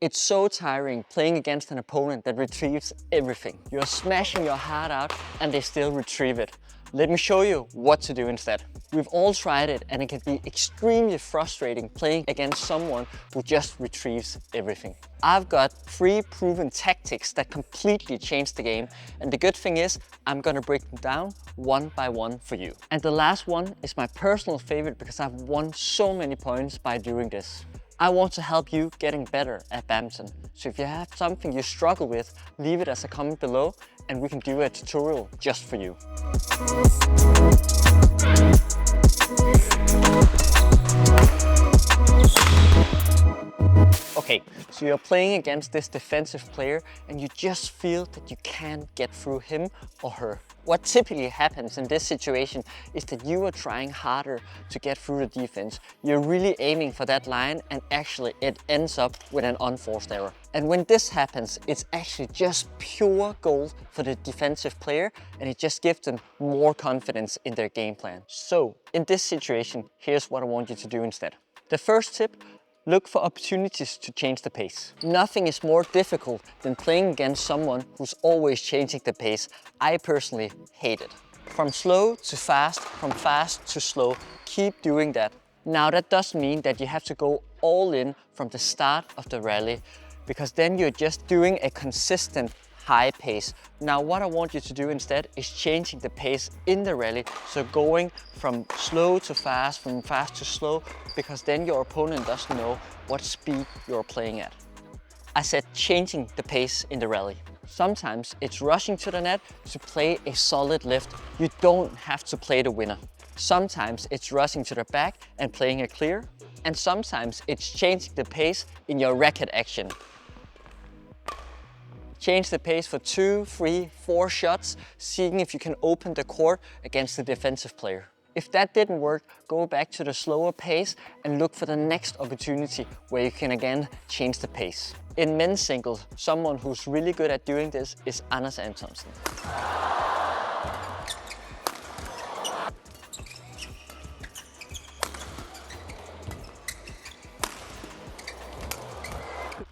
It's so tiring playing against an opponent that retrieves everything. You're smashing your heart out and they still retrieve it. Let me show you what to do instead. We've all tried it and it can be extremely frustrating playing against someone who just retrieves everything. I've got 3 proven tactics that completely change the game, and the good thing is I'm gonna break them down one by one for you. And the last one is my personal favorite because I've won so many points by doing this. I want to help you getting better at badminton. So if you have something you struggle with, leave it as a comment below and we can do a tutorial just for you. Okay, so you're playing against this defensive player and you just feel that you can't get through him or her. What typically happens in this situation is that you are trying harder to get through the defense. You're really aiming for that line and actually it ends up with an unforced error. And when this happens, it's actually just pure gold for the defensive player and it just gives them more confidence in their game plan. So in this situation, here's what I want you to do instead. The first tip: look for opportunities to change the pace. Nothing is more difficult than playing against someone who's always changing the pace. I personally hate it. From slow to fast, from fast to slow, keep doing that. Now that doesn't mean that you have to go all in from the start of the rally, because then you're just doing a consistent high pace. Now what I want you to do instead is changing the pace in the rally, so going from slow to fast, from fast to slow, because then your opponent doesn't know what speed you're playing at. I said changing the pace in the rally. Sometimes it's rushing to the net to play a solid lift. You don't have to play the winner. Sometimes it's rushing to the back and playing a clear, and sometimes it's changing the pace in your racket action. Change the pace for 2, 3, 4 shots, seeing if you can open the court against the defensive player. If that didn't work, go back to the slower pace and look for the next opportunity where you can again change the pace. In men's singles, someone who's really good at doing this is Anders Antonsen.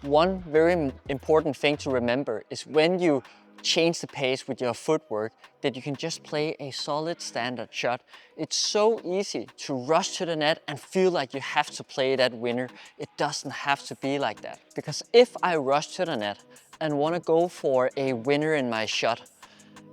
One very important thing to remember is when you change the pace with your footwork, that you can just play a solid standard shot. It's so easy to rush to the net and feel like you have to play that winner. It doesn't have to be like that. Because if I rush to the net and want to go for a winner in my shot,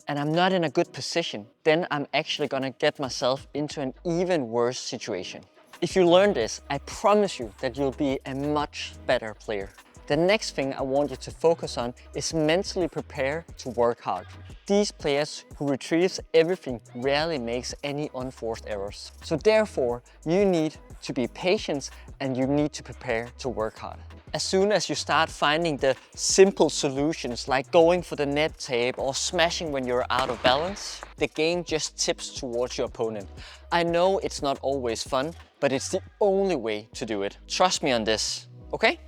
and I'm not in a good position, then I'm actually gonna get myself into an even worse situation. If you learn this, I promise you that you'll be a much better player. The next thing I want you to focus on is mentally prepare to work hard. These players who retrieves everything rarely makes any unforced errors. So therefore, you need to be patient and you need to prepare to work hard. As soon as you start finding the simple solutions like going for the net tape or smashing when you're out of balance, the game just tips towards your opponent. I know it's not always fun, but it's the only way to do it. Trust me on this, okay?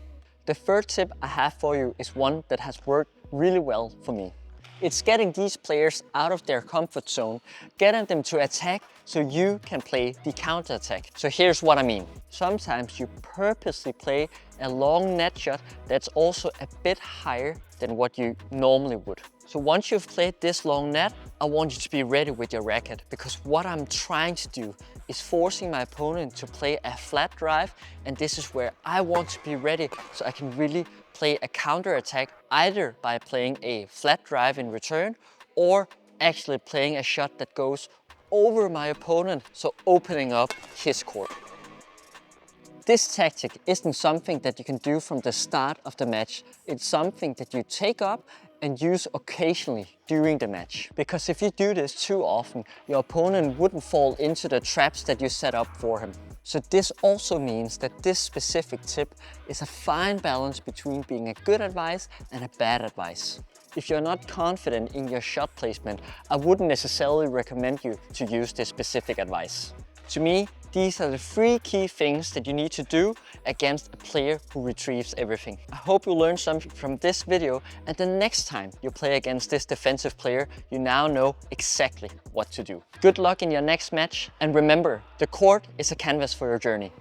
The third tip I have for you is one that has worked really well for me. It's getting these players out of their comfort zone, getting them to attack so you can play the counter attack. So here's what I mean. Sometimes you purposely play a long net shot that's also a bit higher than what you normally would. So once you've played this long net, I want you to be ready with your racket, because what I'm trying to do is forcing my opponent to play a flat drive, and this is where I want to be ready so I can really play a counter attack, either by playing a flat drive in return or actually playing a shot that goes over my opponent, so opening up his court. This tactic isn't something that you can do from the start of the match. It's something that you take up and use occasionally during the match. Because if you do this too often, your opponent wouldn't fall into the traps that you set up for him. So this also means that this specific tip is a fine balance between being a good advice and a bad advice. If you're not confident in your shot placement, I wouldn't necessarily recommend you to use this specific advice. To me, these are the 3 key things that you need to do against a player who retrieves everything. I hope you learned something from this video, and the next time you play against this defensive player, you now know exactly what to do. Good luck in your next match, and remember, the court is a canvas for your journey.